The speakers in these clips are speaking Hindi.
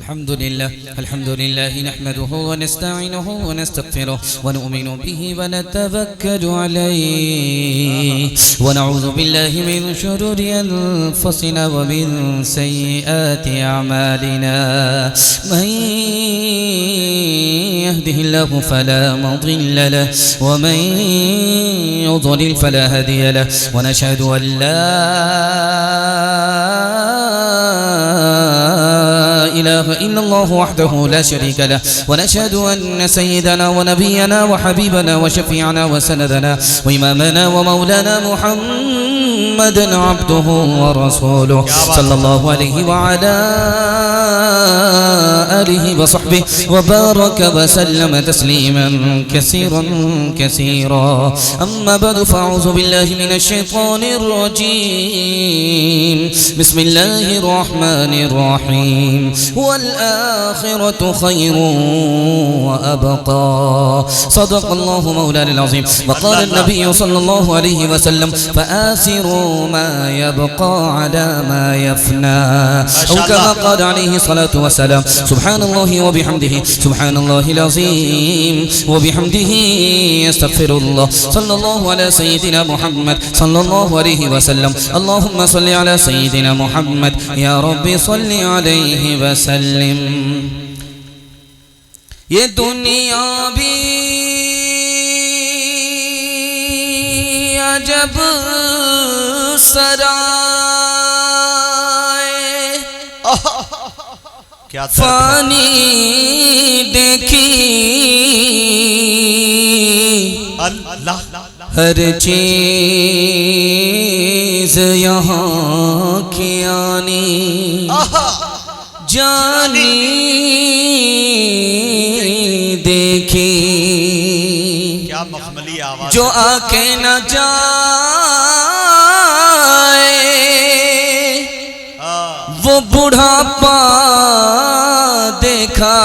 अल्हम्दुलिल्लाह नहमदुहु व नस्तईनुहु व नस्तगफिरुहु व नु'मिनु बिही व नतवक्कलु अलैहि व नऊज़ु बिल्लाहि मिन शुरूरि अनफुसिना व मिन सय्यिआति अअमालिना मन यहदिहिल्लाहु फला मुदिल्ल लहु व मन युद्लिल फला हादिय लहु व नशहदु अन ला इलाह इल्लल्लाहु वहदहु ला शरीका लह व नशहदु अन्न सय्यदना व नबियना व हबीबना व शफीअना व सनदना व इमामना व मौलाना मुहम्मदन अब्दुहु व रसूलुहु सल्लल्लाहु अलैहि व अला आलिहि व सहबिहि व बारक व सल्लम तस्लीमन कसीरन कसीरा अम्मा बअद फअऊज़ु बिल्लाहि मिनश शैतानिर रजीम बिस्मिल्लाहिर रहमानिर रहीम वल्आखिरतु खैरुन व अबक़ा सदक़ल्लाहु मौलाना अज़ीम व क़ाल नबी सल्लल्लाहु अलैहि वसल्लम फ़आसिरू मा यबक़ा अला मा यफ़ना औ कमा क़ाल अलैहि सलातु वस्सलाम सुब्हानल्लाहि व बिहम्दिहि सुब्हानल्लाहिल अज़ीम व बिहम्दिहि अस्तग़फिरुल्लाह सल्लल्लाहु अला सय्यिदिना मुहम्मद सल्लल्लाहु अलैहि वसल्लम अल्लाहुम्मा सल्लि अला सय्यिदिना मुहम्मद या रब्बी सल्लि अलैहि वसल्लिम। ये दुनिया भी अजब सराय क्या फानी देखी अल्लाह हर चीज यहाँ की आनी जानी देखी क्या मखमली आवाज जो आके न जाए वो बुढ़ापा देखा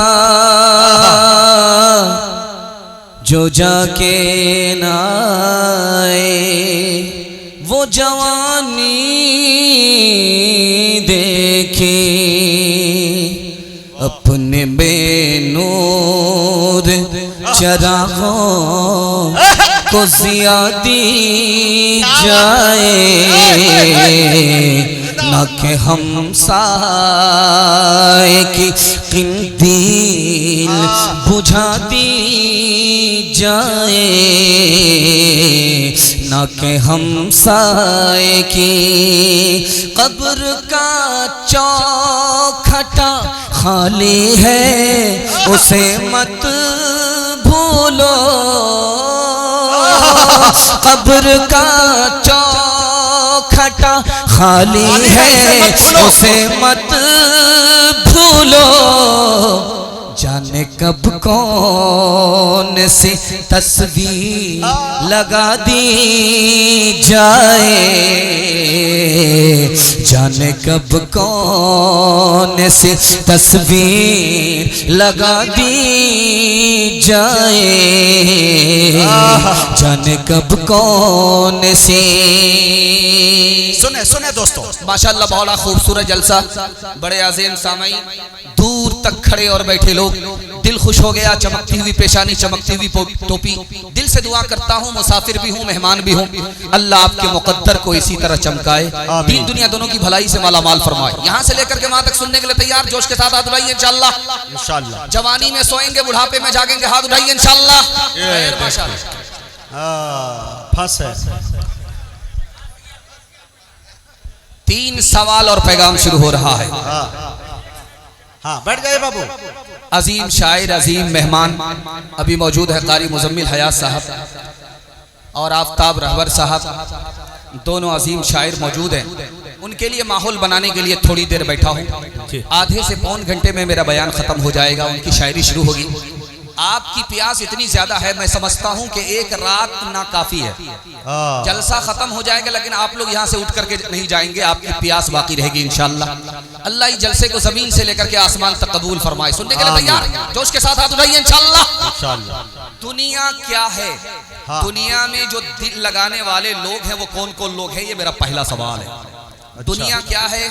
जो जाके न आए वो जवानी देखी अपने बेनूर चरागों को ज़िया दी जाए न कि हम साए की क़िंदील बुझा दी जाए न कि हम साए की कब्र का चौखटा खाली है उसे मत भूलो कब्र का चौखटा खाली है उसे मत भूलो जाने कब कौन सी तस्वीर लगा दी जाए जाने कब कौन सी तस्वीर लगा दी जाए जाने कब कौन सी। सुने सुने दोस्तों माशाअल्लाह बहुत खूबसूरत जलसा बड़े अजीम सामईन दूर तक खड़े और बैठे लोग दिल खुश हो गया चमकती हुई पेशानी चमकती हुई टोपी दिल से दुआ करता हूँ मुसाफिर भी हूँ मेहमान भी हूँ अल्लाह आपके मुकद्दर को इसी तरह चमकाए दीन दुनिया दोनों की भलाई से माला माल फरमाए। यहाँ से लेकर के वहां तक सुनने के लिए तैयार जोश के साथ हाथ उठाइए इंशाअल्लाह इंशाअल्लाह जवानी में सोएंगे बुढ़ापे में जागेंगे हाथ उठाइए इंशाअल्लाह माशाअल्लाह। फंस है 3 सवाल और पैगाम शुरू हो रहा है। हाँ बैठ जाए बाबू। अजीम शायर अजीम मेहमान अभी मौजूद है कारी मुजम्मिल हयात साहब और आफ्ताब रहबर साहब दोनों अजीम शायर मौजूद हैं। उनके लिए माहौल बनाने के लिए थोड़ी देर बैठा हूँ आधे से पौन घंटे में मेरा बयान खत्म हो जाएगा उनकी शायरी शुरू होगी। आपकी प्यास इतनी ज्यादा है मैं समझता हूं कि एक रात ना काफी है जलसा खत्म हो जाएगा लेकिन आप लोग यहां से उठ करके नहीं जाएंगे आपकी प्यास बाकी रहेगी इंशाअल्लाह। अल्लाह इस जलसे को जमीन से लेकर के आसमान तक कबूल फरमाए। सुनने के लिए तैयार जोश के साथ हाथ उठाइए इंशाअल्लाह। दुनिया क्या है दुनिया में जो दिल लगाने वाले लोग हैं वो कौन कौन लोग हैं ये मेरा पहला सवाल है। दुनिया क्या है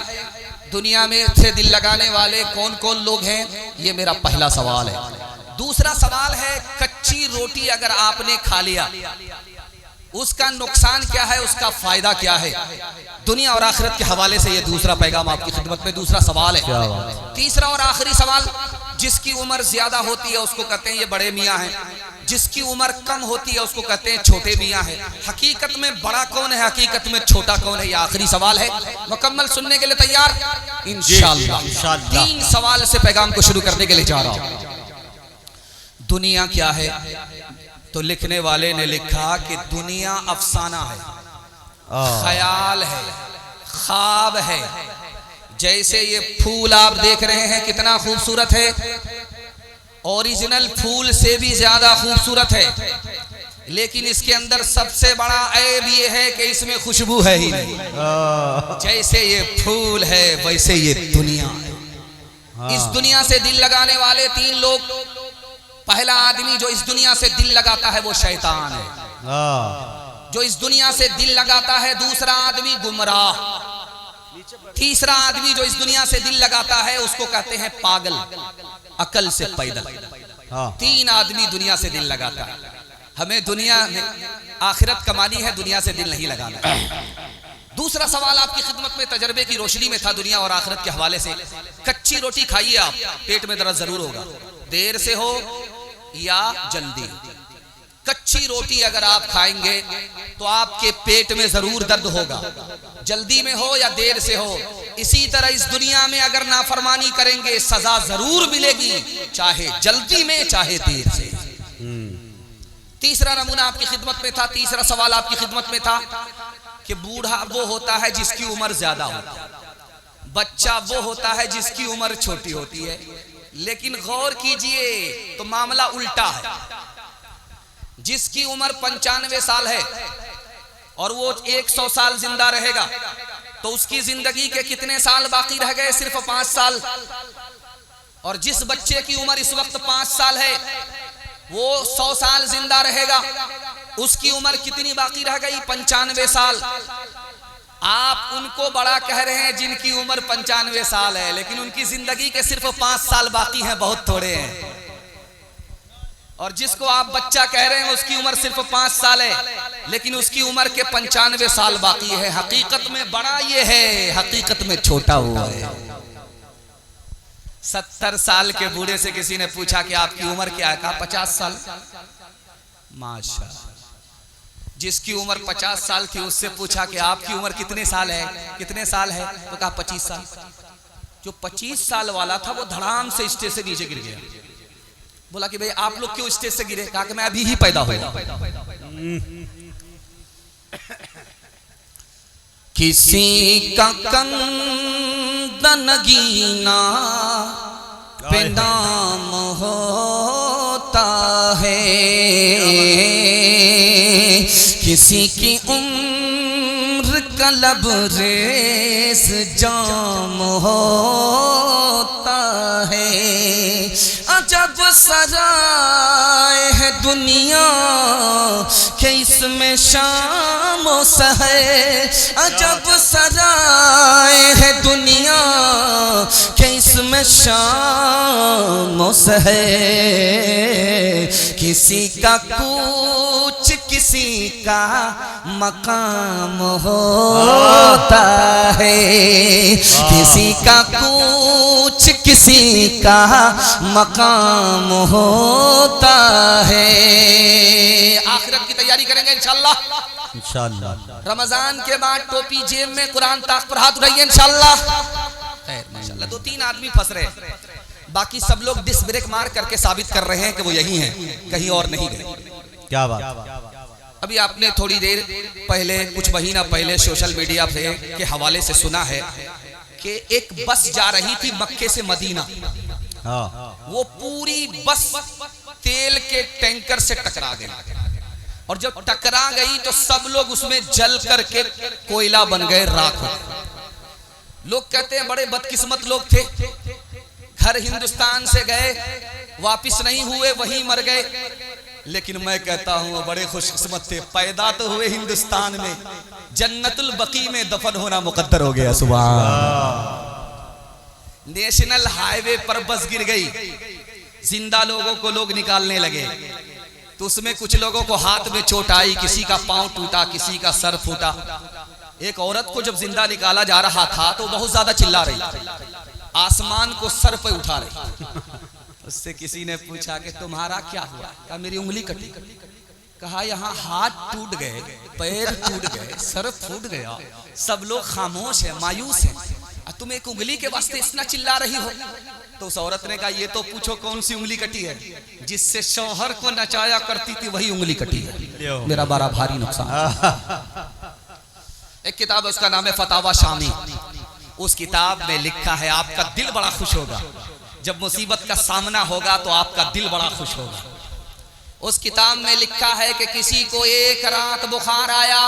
दुनिया में से दिल लगाने वाले कौन कौन लोग हैं, ये मेरा पहला सवाल है। दूसरा सवाल है, कच्ची रोटी अगर आपने खा लिया उसका नुकसान क्या है, उसका फायदा क्या है, दुनिया और आखिरत के हवाले से ये दूसरा पैगाम आपकी खिदमत में, दूसरा सवाल है। तीसरा और आखिरी सवाल, जिसकी उम्र ज्यादा होती है उसको कहते हैं ये बड़े मियाँ हैं, जिसकी उम्र कम होती है उसको कहते हैं छोटे मियाँ हैं। हकीकत में बड़ा कौन है, हकीकत में छोटा कौन है, ये आखिरी सवाल है। मुकम्मल सुनने के लिए तैयार इंशाअल्लाह। 3 सवाल से पैगाम को शुरू करने के लिए जा रहा हूं। दुनिया क्या है, तो लिखने वाले ने लिखा कि दुनिया अफसाना है, ख्याल है, ख्वाब है। जैसे ये फूल आप देख रहे हैं कितना खूबसूरत है, ओरिजिनल फूल से भी ज्यादा खूबसूरत है, लेकिन इसके अंदर सबसे बड़ा ऐब ये है कि इसमें खुशबू है ही नहीं। जैसे ये फूल है वैसे ये दुनिया है। इस दुनिया से दिल लगाने वाले 3 लोग। पहला आदमी जो इस दुनिया से दिल लगाता है वो शैतान है, जो इस दुनिया से दिल लगाता है। दूसरा आदमी गुमराह। तीसरा आदमी जो इस दुनिया से दिल लगाता है उसको कहते हैं पागल, अकल से पैदल। 3 आदमी दुनिया से दिल लगाता है। हमें दुनिया में आखिरत कमानी है, दुनिया से दिल नहीं लगाना। दूसरा सवाल आपकी खिदमत में तजर्बे की रोशनी में था, दुनिया और आखिरत के हवाले से। कच्ची रोटी खाइए आप, पेट में दर्द जरूर होगा, देर से हो या जल्दी। कच्ची रोटी अगर आप खाएंगे तो आपके पेट में जरूर दर्द होगा, जल्दी में हो या देर से हो। इसी तरह इस दुनिया में अगर नाफरमानी करेंगे सजा जरूर मिलेगी, चाहे जल्दी में चाहे देर से। तीसरा नमूना आपकी खिदमत में था, तीसरा सवाल आपकी खिदमत में था कि बूढ़ा वो होता है जिसकी उम्र ज्यादा होती है, बच्चा वो होता है जिसकी उम्र छोटी होती है। लेकिन गौर कीजिए तो मामला उल्टा है। जिसकी उम्र 95 साल है और वो 100 साल जिंदा रहेगा तो उसकी जिंदगी के कितने साल बाकी रह गए, सिर्फ 5 साल। और जिस बच्चे की उम्र इस वक्त 5 साल है वो 100 साल जिंदा रहेगा, उसकी उम्र कितनी बाकी रह गई, 95 साल। आप उनको बड़ा कह रहे हैं जिनकी उम्र 95 साल है, लेकिन उनकी जिंदगी के सिर्फ 5 साल बाकी हैं, बहुत थोड़े हैं। और जिसको आप बच्चा कह रहे हैं उसकी उम्र सिर्फ 5 साल है, लेकिन उसकी उम्र के 95 साल बाकी है। हकीकत में बड़ा ये है, हकीकत में छोटा हुआ है। 70 साल के बूढ़े से किसी ने पूछा कि आपकी उम्र क्या है, कहा 50 साल। माशाअल्लाह। जिसकी उम्र 50 साल थी उससे पूछा कि आपकी उम्र कितने साल है, कितने साल है, तो कहा 25 साल। जो 25 साल वाला था वो धड़ाम से स्टेज से नीचे गिर गया। बोला कि भाई आप लोग क्यों स्टेज से गिरे, कहा कि मैं अभी ही पैदा हुआ। किसी का कंदन गीना पे नाम होता है, किसी की उम्र का लबरेज जाम होता है। अजब सजाए है दुनिया के इसमें शाम ओ सहर, अजब सजाए है दुनिया के इसमें शाम ओ सहर। किसी का कुछ किसी का मकाम होता है, किसी का कुछ किसी का मकाम होता है। आखिरत की तैयारी करेंगे इंशाअल्लाह। इंशाअल्लाह रमजान के बाद टोपी जेब में, कुरान ताक पर हाथ उठाइए इंशाअल्लाह। खैर माशाअल्लाह 2-3 आदमी फंस रहे, बाकी सब लोग डिस्क ब्रेक मार करके साबित कर रहे हैं कि वो यही हैं, कहीं और नहीं गए। क्या बात। अभी आपने थोड़ी देर पहले, कुछ महीना पहले सोशल मीडिया के हवाले से सुना है कि एक बस जा रही थी मक्के से मदीना। वो पूरी बस तेल के टैंकर से टकरा गई, और जब टकरा गई तो सब लोग उसमें जल करके कोयला बन गए, राख हो गए। लोग कहते हैं बड़े बदकिस्मत लोग थे, घर हिंदुस्तान से गए वापिस नहीं हुए, वहीं मर गए। लेकिन मैं कहता हूं वो बड़े खुशकिस्मत थे, पैदा तो हुए हिंदुस्तान में, जन्नतुल बकी में दफन होना मुकद्दर हो गया। सुभान नेशनल हाईवे पर बस गिर गई, जिंदा लोगों को लोग निकालने लगे, तो उसमें कुछ लोगों को हाथ में चोट आई, किसी का पांव टूटा, किसी का सर फूटा। एक औरत को जब जिंदा निकाला जा रहा था तो बहुत ज्यादा चिल्ला रही, आसमान को सर पे उठा रही। उससे किसी ने पूछा कि तुम्हारा क्या हुआ? कहा मेरी उंगली कटी। कहा यहाँ हाथ टूट गए, पैर टूट गए, सर फूट गया, सब लोग खामोश है, मायूस है, और तुम एक उंगली के वास्ते इतना चिल्ला रही हो। तो उस औरत ने कहा ये तो पूछो कौन सी उंगली कटी है? जिससे शौहर को नचाया करती थी वही उंगली कटी है। मेरा बड़ा भारी नुकसान। एक किताब है, उसका नाम है फतावा शामी। उस किताब में लिखा है आपका दिल बड़ा खुश होगा, जब मुसीबत का सामना होगा तो आपका दिल बड़ा खुश होगा। उस किताब में लिखा है कि किसी को एक रात बुखार आया,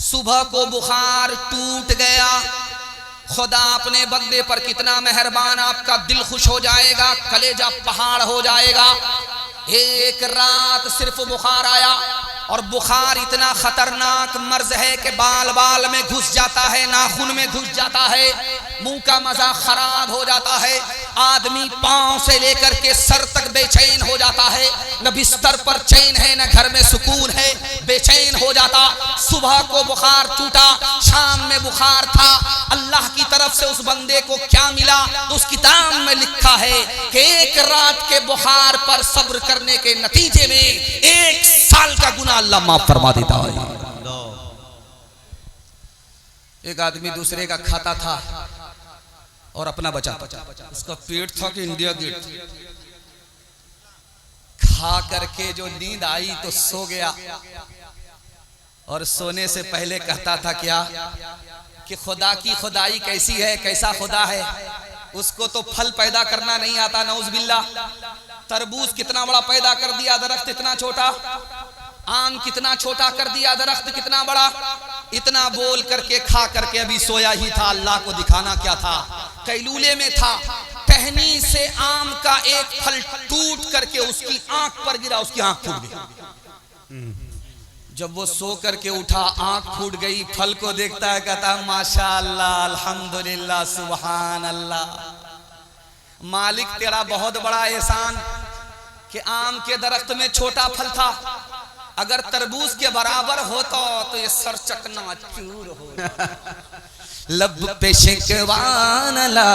सुबह को बुखार टूट गया, खुदा अपने बंदे पर कितना मेहरबान, आपका दिल खुश हो जाएगा, कलेजा पहाड़ हो जाएगा। एक रात सिर्फ बुखार आया, और बुखार इतना खतरनाक मर्ज है कि बाल बाल में घुस जाता है, नाखून में घुस जाता है, मुंह का मजा खराब हो जाता है, आदमी पांव से लेकर के सर तक बेचैन हो जाता है, न बिस्तर पर चैन है न घर में सुकून है, बेचैन हो जाता। सुबह को बुखार टूटा, शाम में बुखार था, अल्लाह की तरफ से उस बंदे को क्या मिला? तो उस किताब में लिखा है कि एक रात के बुखार पर सब्र करने के नतीजे में 1 साल का गुनाह अल्लाह माफ फरमा देता है। एक आदमी दूसरे का खाता था और अपना बचा, उसका पेट था कि इंडिया गेट, खा करके जो नींद आई तो सो गया, और सोने से पहले कहता था क्या कि खुदा की खुदाई कैसी है, कैसा खुदा है। उसको तो फल पैदा करना नहीं आता, नौज़बिल्लाह। तरबूज कितना बड़ा पैदा कर दिया, दरख्त इतना छोटा, आम कितना छोटा कर दिया, दरख्त कितना बड़ा। इतना बोल करके खा करके अभी सोया ही था, अल्लाह को दिखाना क्या था, कैलूले में था। टहनी से आम का एक फल टूट करके उसकी आंख पर गिरा, उसकी आंख फूट गई। जब वो सो करके उठा, आंख फूट गई, फल को देखता है, कहता माशाअल्लाह, अल्हम्दुलिल्लाह, सुभान अल्लाह। मालिक तेरा बहुत बड़ा एहसान कि आम के दरख्त में छोटा फल था, अगर तरबूज के बराबर होता तो ये सर चकना चूर हो। लब पे शिकवान ला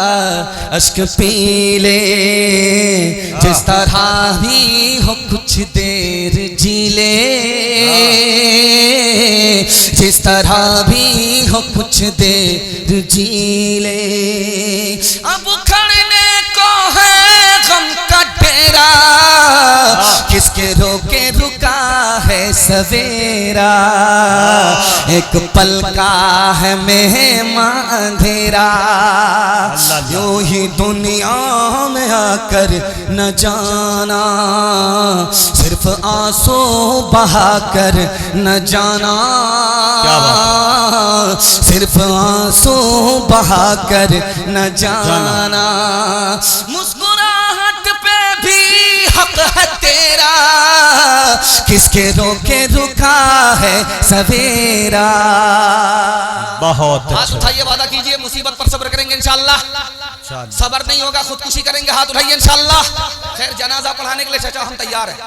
अश्क पीले, जिस तरह भी हो कुछ देर जी ले, जिस तरह भी हो कुछ देर जी ले। अब खड़ने को है गम का डेरा, किसके रोके रुका है सवेरा, एक पल का है मेहमान अंधेरा। यूं ही दुनिया में आकर न जाना, सिर्फ आंसू बहा कर न जाना, सिर्फ आंसू बहा कर न जाना। मुस्कुराहट पे भी हक है तेरा, किसके रोके रुका है सवेरा। बहुत हाथ उठाइए, वादा कीजिए मुसीबत पर सब्र करेंगे इंशाअल्लाह। सब्र नहीं होगा खुदकुशी करेंगे, हाथ उठाइए इंशाअल्लाह। खैर जनाजा पढ़ाने के लिए चाचा हम तैयार हैं,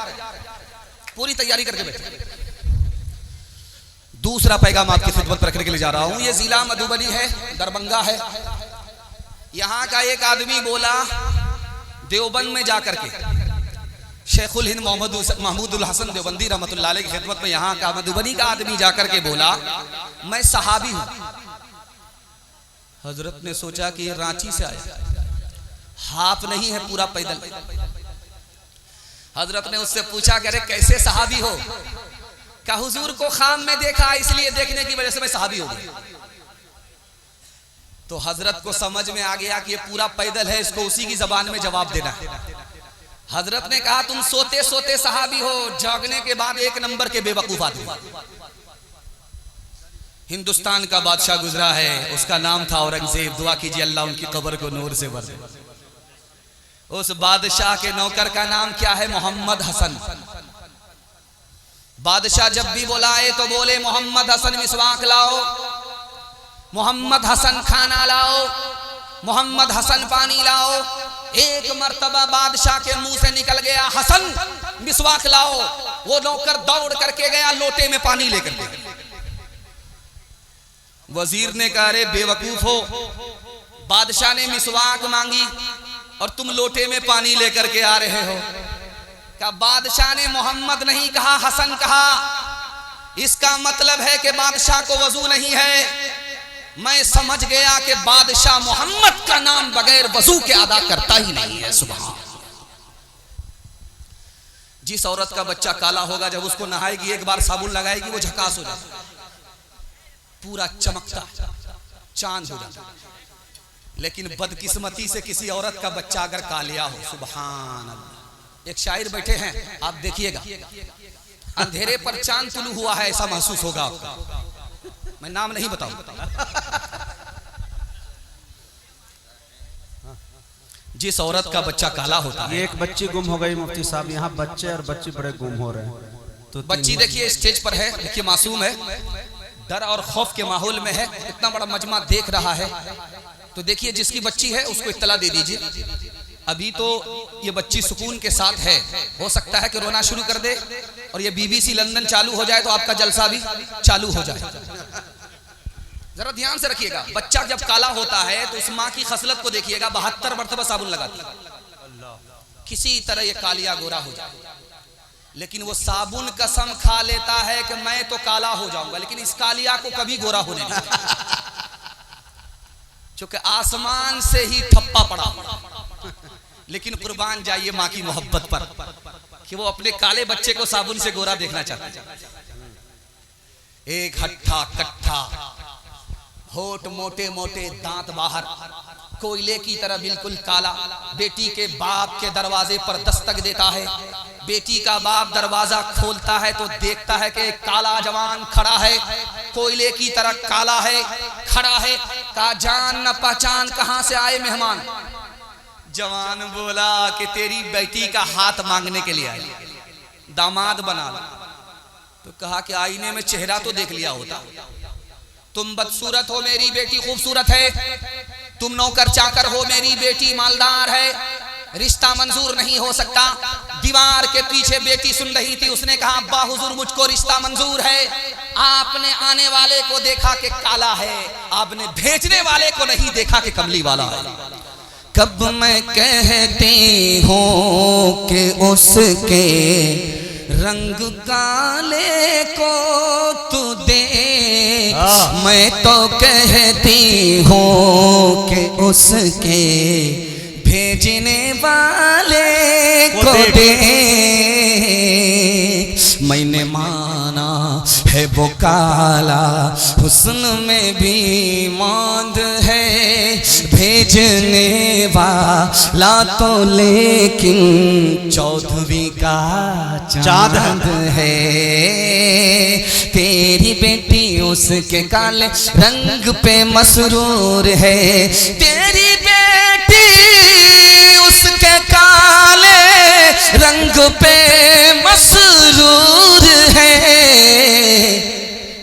पूरी तैयारी करके बैठे। दूसरा पैगाम आपकी खिदमत पर रखने के लिए जा रहा हूं। ये जिला मधुबनी है, दरभंगा है। यहां का एक आदमी बोला, देवबंद में जाकर के शेखुल हिंद महमूदुल हसन देवबंदी रहमतुल्लाह अलैह की खिदमत में, यहाँ का मधुबनी का आदमी जाकर के बोला मैं सहाबी हूं। हजरत ने सोचा कि ये रांची से आया, हाफ नहीं है, पूरा पैदल। हजरत ने उससे पूछा कि अरे कैसे सहाबी हो? का हुजूर को खाम में देखा, इसलिए देखने की वजह से मैं सहाबी हो गया। तो हजरत को समझ में आ गया कि ये पूरा पैदल है, इसको उसी की जबान में जवाब देना है। हजरत ने कहा तुम सोते सोते सहाबी हो, जागने के बाद 1 नंबर के बेवकूफ आदमी। हिंदुस्तान का बादशाह गुजरा है, उसका नाम था औरंगजेब। दुआ कीजिए अल्लाह उनकी कब्र को नूर से भर दे। उस बादशाह के नौकर का नाम क्या है? मोहम्मद हसन। बादशाह जब भी बुलाए तो बोले मोहम्मद हसन मिसवाक लाओ, मोहम्मद हसन खाना लाओ। मोहम्मद हसन पानी लाओ। एक मर्तबा बादशाह के मुंह से निकल गया हसन मिसवाक लाओ। वो नौकर दौड़ करके गया लोटे में पानी लेकर के। वजीर ने कहा अरे बेवकूफ हो, बादशाह ने मिसवाक मांगी और तुम लोटे में पानी लेकर के आ रहे हो। क्या बादशाह ने मोहम्मद नहीं कहा हसन कहा, इसका मतलब है कि बादशाह को वजू नहीं है। मैं समझ गया कि बादशाह मोहम्मद का नाम बगैर वजू के अदा करता ही नहीं है। सुभान। जिस औरत का बच्चा काला होगा जब उसको नहाएगी एक बार साबुन लगाएगी वो झकास हो जाता, पूरा चमकता चांद हो जाता। लेकिन बदकिस्मती से किसी औरत का बच्चा अगर कालिया हो, सुभान अल्लाह। एक शायर बैठे हैं, आप देखिएगा, अंधेरे पर चांद तुलू हुआ है ऐसा महसूस होगा आपको। मैं नाम नहीं बताऊं। जिस औरत का बच्चा काला होता है। ये एक बच्ची गुम हो गई मुफ्ती साहब, यहाँ बच्चे और बच्ची बड़े गुम हो रहे हैं। तो बच्ची देखिए स्टेज पर है, देखिए मासूम है, डर और खौफ के माहौल में है, इतना बड़ा मजमा देख रहा है। तो देखिए जिसकी बच्ची है उसको इत्तला दे दीजिए। अभी तो ये बच्ची सुकून के साथ है, हो सकता है कि रोना शुरू कर दे और ये BBC लंदन चालू हो जाए तो आपका जलसा भी चालू हो जाए। जरा ध्यान से रखिएगा, बच्चा जब काला होता है तो उस माँ की खसलत को देखिएगा, 72 मरतबा साबुन लगाती है, किसी तरह ये कालिया गोरा हो जाए। लेकिन वो साबुन कसम खा लेता है कि मैं तो काला हो जाऊंगा, लेकिन इस कालिया को कभी गोरा होने नहीं देगा। चूंकि आसमान से ही ठप्पा पड़ा। लेकिन कुर्बान जाइए माँ की मोहब्बत पर कि वो अपने काले बच्चे को साबुन से गोरा देखना चाहता है। एक हट्ठा कट्ठा, होठ मोटे मोटे, दांत बाहर, कोयले की तरह बिल्कुल काला, बेटी के बाप के दरवाजे पर दस्तक देता है। बेटी का बाप दरवाजा खोलता है तो देखता है कि काला जवान खड़ा है, कोयले की तरह काला है, खड़ा है। का जान न पहचान कहां से आए मेहमान। जवान बोला कि तेरी बेटी का हाथ मांगने के लिए आए, दामाद बना ला। तो कहा कि आईने में चेहरा तो देख लिया होता। तुम बदसूरत हो, मेरी बेटी खूबसूरत है। तुम नौकर चाकर हो, मेरी बेटी मालदार है। रिश्ता मंजूर नहीं हो सकता। दीवार के पीछे बेटी सुन रही थी, उसने कहा अब्बा हुजूर मुझको रिश्ता मंजूर है। आपने आने वाले को देखा कि काला है, आपने भेजने वाले को नहीं देखा कि कमली वाला है। कब मैं कहती हूँ कि उसके रंग काले को तू दे, मैं तो कहती हूँ कि उसके भेजने वाले को दे। मैंने माना है वो काला, हुस्न में भी मांद है, भेजने वाला तो लेकिन चौधरी का चांद है। तेरी बेटी उसके काले रंग पे मसरूर है, तेरी बेटी उसके काले रंग पे मसरूर है।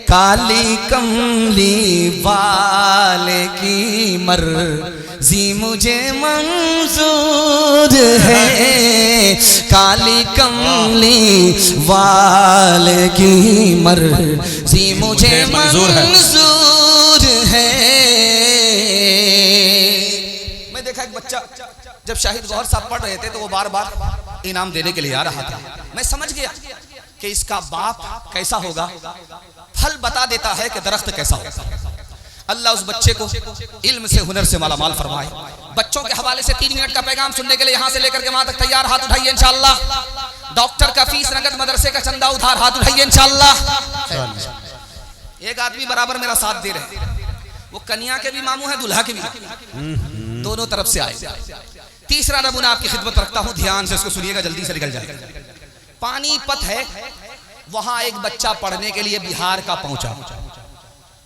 काली कमली वाले की मर्जी मुझे मंजूर है, काली कमली वाले की मर्जी मुझे मंजूर है। मैं देखा एक बच्चा जब शाहिद गौहर साहब पढ़ रहे थे तो वो बार बार इनाम देने के लिए आ रहा था। मैं समझ गया कि इसका बाप कैसा होगा, फल बता देता है कि दरख्त कैसा होगा। अल्लाह उस बच्चे को इल्म से हुनर से माला माल फरमाए। बच्चों के हवाले से 3 मिनट का पैगाम सुनने के लिए यहाँ से लेकर के वहां तक तैयार, हाथ उठाइए इंशाअल्लाह। डॉक्टर का फीस नगद, मदरसे का चंदा उधार, हाथ उठाइए इंशाअल्लाह। एक आदमी बराबर मेरा साथ दे रहे, वो कन्या के भी मामू है, दूल्हा के भी, दोनों तरफ से आए। तीसरा नमूना आपकी खिदमत रखता हूं, ध्यान से इसको सुनिएगा, जल्दी से निकल जाएगा। पानीपत है, वहां एक बच्चा पढ़ने के लिए बिहार का पहुंचा,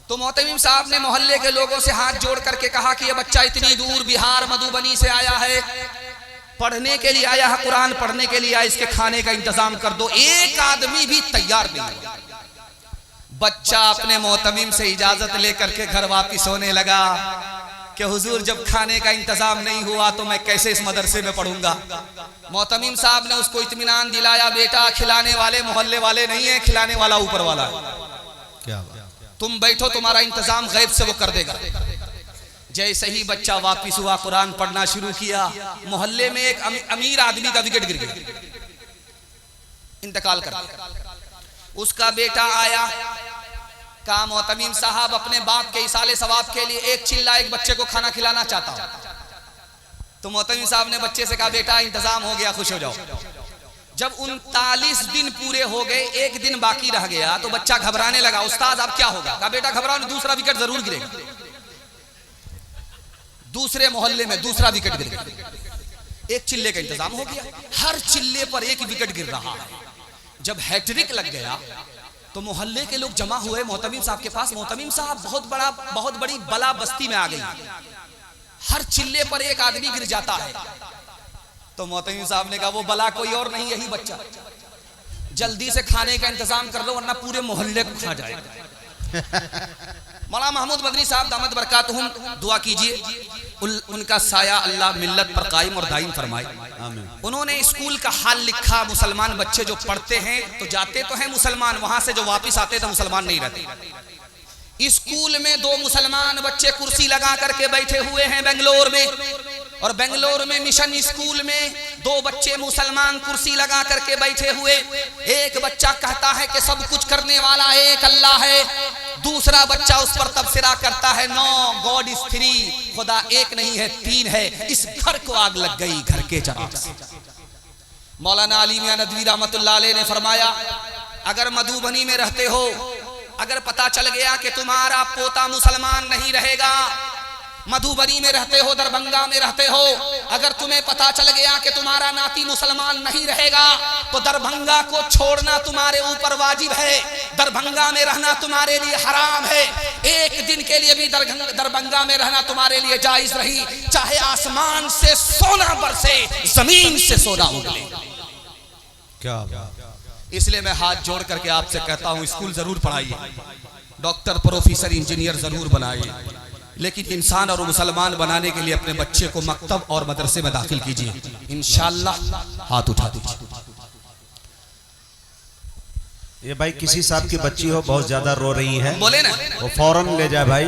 तो मोहतमीम साहब ने मोहल्ले के लोगों से हाथ जोड़ करके कहा कि यह बच्चा इतनी दूर बिहार मधुबनी से आया है, पढ़ने के लिए आया है, कुरान पढ़ने के लिए आया, इसके खाने का इंतजाम कर दो। एक आदमी भी तैयार नहीं। बच्चा अपने मोहतमीम से इजाजत लेकर के घर वापिस होने लगा। कि हुजूर जब खाने का इंतजाम नहीं हुआ तो मैं कैसे इस मदरसे में पढ़ूंगा। मोहतमीम साहब ने उसको इत्मीनान दिलाया, बेटा खिलाने वाले मोहल्ले वाले नहीं है, खिलाने वाला ऊपर वाला है। क्या तुम बैठो, तुम्हारा इंतजाम गैब से वो कर देगा। जैसे ही बच्चा वापिस हुआ, कुरान पढ़ना शुरू किया, मोहल्ले में एक अमीर आदमी का विकेट गिर गया, इंतकाल कर गया। उसका बेटा आया, कहा मोहतमीम साहब अपने बाप के इसाले सवाब के लिए एक चिल्ला एक बच्चे को खाना खिलाना चाहता हूं। तो मोहतमीम साहब ने बच्चे से कहा बेटा इंतजाम हो गया, खुश हो जाओ। जब 39 दिन पूरे हो गए, एक दिन बाकी रह गया तो बच्चा घबराने लगा, उस्ताद अब क्या होगा? कहा बेटा घबराओ नहीं, दूसरा विकेट जरूर गिरेगा। दूसरे मोहल्ले में दूसरा विकेट गिर गया, एक चिल्ले का इंतजाम हो गया, हर चिल्ले पर एक विकेट गिर रहा है। जब हैट्रिक लग गया तो मोहल्ले के लोग जमा हुए मोहतमीम साहब के पास। मोहतमीम साहब बहुत बड़ी बला बस्ती में आ गई, हर चिल्ले पर एक आदमी गिर जाता है। तो मोहतमीम साहब ने कहा वो बला कोई और नहीं, यही बच्चा, जल्दी से खाने का इंतजाम कर लो वरना पूरे मोहल्ले को खा जाएगा। मौलाना महमूद मदनी साहब दामद बरकातहुम, दुआ कीजिए उनका साया अल्लाह मिल्लत पर कायम और दायम फरमाए। उन्होंने स्कूल का हाल लिखा, मुसलमान बच्चे जो पढ़ते हैं तो जाते तो हैं मुसलमान, वहां से जो वापस आते तो मुसलमान नहीं रहते। स्कूल में 2 मुसलमान बच्चे कुर्सी लगा करके बैठे हुए हैं बेंगलोर में, और बेंगलोर में मिशन स्कूल में 2 बच्चे मुसलमान कुर्सी लगा करके बैठे हुए। एक बच्चा कहता है कि सब कुछ करने वाला एक अल्लाह है, दूसरा बच्चा उस पर तबसरा करता है नो गॉड इज 3, खुदा एक नहीं है 3 है। इस घर को आग लग गई, घर के जनाब से। मौलाना अली मियां नदवी रहमतुल्लाह अलैह ने फरमाया अगर मधुबनी में रहते हो, अगर पता चल गया कि तुम्हारा पोता मुसलमान नहीं रहेगा, मधुबनी में रहते हो, दरभंगा में रहते हो, अगर तुम्हें पता चल गया कि तुम्हारा नाती मुसलमान नहीं रहेगा तो दरभंगा को छोड़ना तुम्हारे ऊपर वाजिब है, दरभंगा में रहना तुम्हारे लिए हराम है। एक दिन के लिए भी दरभंगा में रहना तुम्हारे लिए जायज रही, चाहे आसमान से सोना बरसे, जमीन से सोना उगले। क्या इसलिए मैं हाथ जोड़ करके आपसे कहता हूं स्कूल जरूर पढ़ाइए, डॉक्टर प्रोफेसर इंजीनियर जरूर बनाइए, लेकिन इंसान और मुसलमान बनाने के लिए अपने बच्चे को मकतब और मदरसे में दाखिल कीजिए, इंशाअल्लाह। हाथ उठा दीजिए। ये भाई किसी साहब की बच्ची हो बहुत ज्यादा रो रही है, बोले ना वो फौरन ले जाए भाई,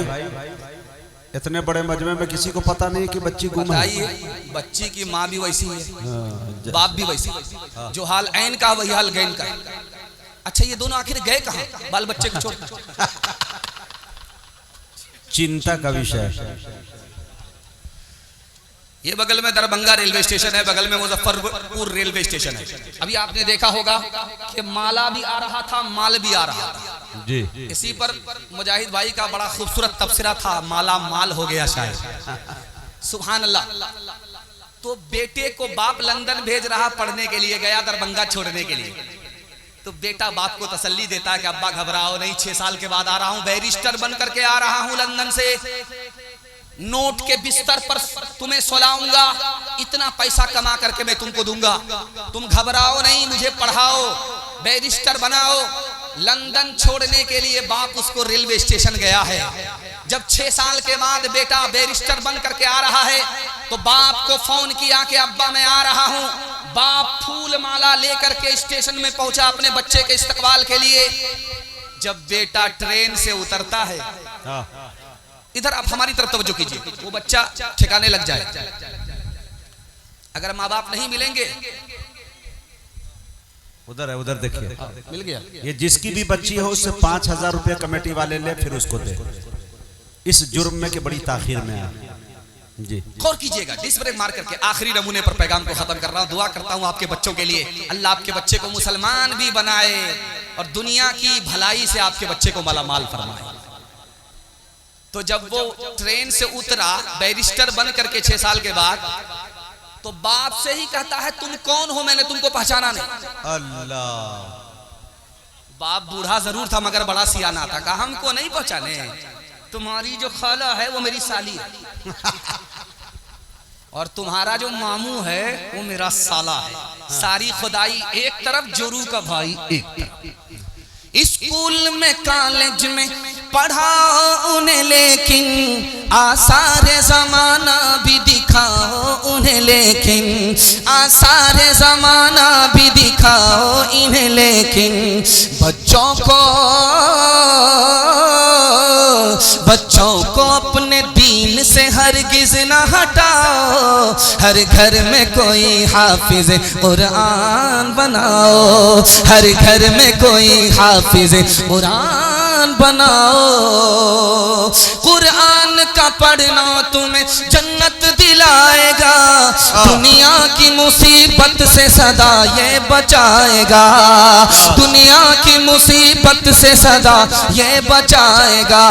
इतने बड़े मजमे में किसी को पता नहीं कि बच्ची गुम है। बच्ची की माँ भी वैसी है, बाप भी वैसी, जो हाल ऐन का वही हाल गैन का। अच्छा ये दोनों आखिर गए कहाँ बाल बच्चे को छोड़? चिंता का विषय। ये बगल में दरभंगा रेलवे स्टेशन है, बगल में मुजफ्फरपुर रेलवे स्टेशन है। अभी आपने देखा होगा कि माला भी आ रहा था, माल भी आ रहा था जी। इसी पर मुजाहिद भाई का बड़ा खूबसूरत तबसरा था, माला माल हो गया शायद। सुभान अल्लाह। तो बेटे को बाप लंदन भेज रहा पढ़ने के लिए, गया दरभंगा छोड़ने के लिए, तो बेटा बाप को तसल्ली देता है कि अब्बा घबराओ नहीं, 6 साल के बाद आ रहा हूं, बैरिस्टर बन करके आ रहा हूं लंदन से, नोट के बिस्तर पर तुम्हें सोलाऊंगा, इतना पैसा कमा करके मैं तुमको दूंगा, तुम घबराओ नहीं, मुझे पढ़ाओ, बैरिस्टर बनाओ। लंदन छोड़ने के लिए बाप उसको रेलवे स्टेशन गया है। जब 6 साल के बाद बेटा बैरिस्टर बन करके आ रहा है तो बाप को फोन किया कि अब्बा मैं आ रहा हूं। बाप फूल माला लेकर के स्टेशन में पहुंचा अपने बच्चे के इस्तकबाल के लिए। जब बेटा ट्रेन से उतरता है, इधर आप हमारी तरफ तवज्जो कीजिए, वो बच्चा ठिकाने लग जाए। अगर माँ बाप नहीं मिलेंगे, उधर है, उधर देखिए, मिल गया। ये जिसकी भी बच्ची हो उससे 5000 रुपया कमेटी वाले ले, फिर उसको दे, इस जुर्म में के बड़ी ताखीर में है जी। गौर कीजिएगा, डिस ब्रेक मार करके आखिरी नमूने पर पैगाम को खत्म कर रहा हूं। दुआ करता हूं आपके बच्चों के लिए, अल्लाह आपके बच्चे को मुसलमान भी बनाए और दुनिया की भलाई से आपके बच्चे को मालामाल फरमाए। तो जब वो ट्रेन से उतरा बैरिस्टर बन करके 6 साल के बाद, तो बाप से ही कहता है तुम कौन हो, मैंने तुमको पहचाना नहीं। अल्लाह। बाप बूढ़ा जरूर था मगर बड़ा सियाना था, कहा हमको नहीं पहचाने, तुम्हारी जो खाला है वो मेरी साली है और तुम्हारा जो मामू है वो मेरा साला है। सारी खुदाई एक तरफ, जोरू का भाई एक तरफ। स्कूल में कॉलेज में पढ़ाओ उन्हें लेकिन आसार ज़माना भी दिखाओ उन्हें, लेकिन आसार ज़माना भी दिखाओ इन्हें, लेकिन बच्चों को अपने दीन से हरगिज़ न हटाओ। हर घर में कोई हाफिज कुरान बनाओ, हर घर में कोई हाफिज कुरान बनाओ। कुरान का पढ़ना तुम्हें जन्नत दिलाएगा, दुनिया की मुसीबत से सदा ये बचाएगा, दुनिया की मुसीबत से सदा ये बचाएगा।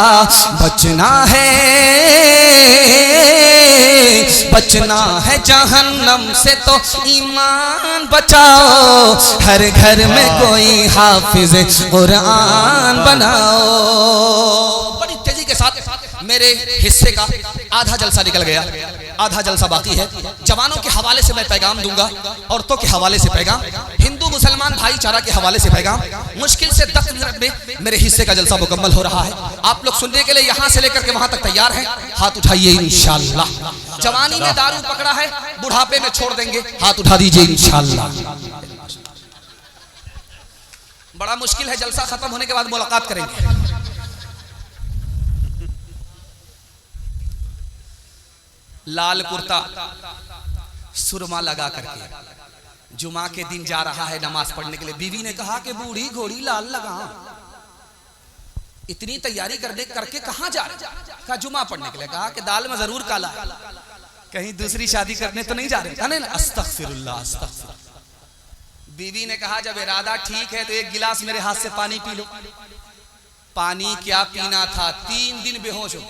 बचना है जहन्नम से तो ईमान बचाओ। हर घर में कोई हाफिज कुरान बनाओ। बड़ी तेजी के साथ मेरे हिस्से का आधा जलसा निकल गया, आधा जलसा बाकी है। जवानों के हवाले से मैं पैगाम दूंगा, औरतों के हवाले से पैगाम, हिंदू मुसलमान भाईचारा के हवाले से पैगाम। मुश्किल से 10 मिनट में मेरे हिस्से का जलसा मुकम्मल हो रहा है। आप लोग सुनने के लिए यहां से लेकर के वहां तक तैयार हैं? हाथ उठाइए इंशाअल्लाह। जवानी में दारू पकड़ा है, बुढ़ापे में छोड़ देंगे, हाथ उठा दीजिए इंशाअल्लाह। बड़ा मुश्किल है, जलसा खत्म होने के बाद मुलाकात करेंगे। लाल कुर्ता सुरमा लगा करके जुमा के दिन जा रहा है नमाज पढ़ने के लिए। बीवी ने कहा कि बूढ़ी घोड़ी लाल लगा, इतनी तैयारी करके कहां जा रहे? कहा जुमा पढ़ने के लिए। कहा कि दाल में जरूर काला है, कहीं दूसरी शादी करने तो नहीं जा रहे? अस्तगफिरुल्लाह अस्तगफिरुल्लाह। बीवी ने कहा जब इरादा ठीक है तो एक गिलास मेरे हाथ से पानी पी लो। पानी क्या पीना था, 3 दिन बेहोश हो।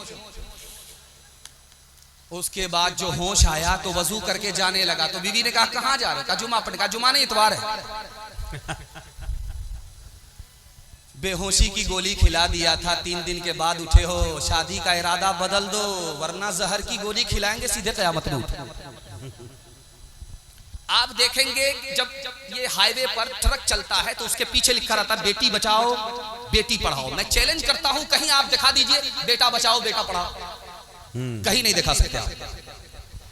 उसके बाद जो होश आया तो वजू करके जाने लगा। तो बीवी ने कहा कहां जा रहे? कहा जुमा पढ़ने। कहा जुमा नहीं, इतवार है। बेहोशी की गोली खिला दिया था, 3 दिन के बाद उठे हो। शादी का इरादा बदल दो वरना जहर की गोली खिलाएंगे सीधे कयामत में। आप देखेंगे जब ये हाईवे पर ट्रक चलता है तो उसके पीछे लिखा रहता है बेटी बचाओ बेटी पढ़ाओ। मैं चैलेंज करता हूं, कहीं आप दिखा दीजिए बेटा बचाओ बेटा पढ़ाओ, कहीं नहीं दिखा सकते आप।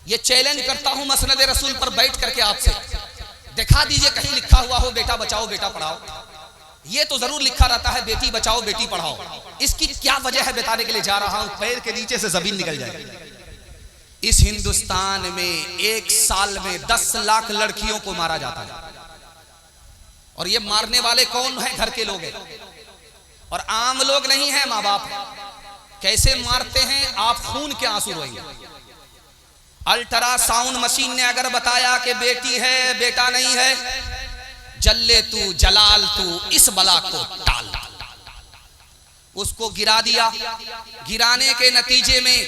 ये चैलेंज करता हूं मसनद रसूल पर बैठ करके आपसे, दिखा दीजिए कहीं लिखा हुआ हो बेटा बचाओ बेटा पढ़ाओ। ये तो जरूर लिखा रहता है बेटी बचाओ बेटी पढ़ाओ। इसकी क्या वजह है बताने के लिए जा रहा हूं, पैर के नीचे से जमीन निकल जाएगी। इस हिंदुस्तान में 1 साल में 10 लाख लड़कियों को मारा जाता है, और ये मारने वाले कौन है? घर के लोग हैं, और आम लोग नहीं है, माँ बाप है। कैसे मारते हैं? आप खून के आंसू रोएंगे। अल्ट्रासाउंड मशीन ने अगर बताया कि बेटी है बेटा नहीं है, जल्ले तू जलाल तू इस बला को टाल। उसको गिरा दिया। गिराने के नतीजे में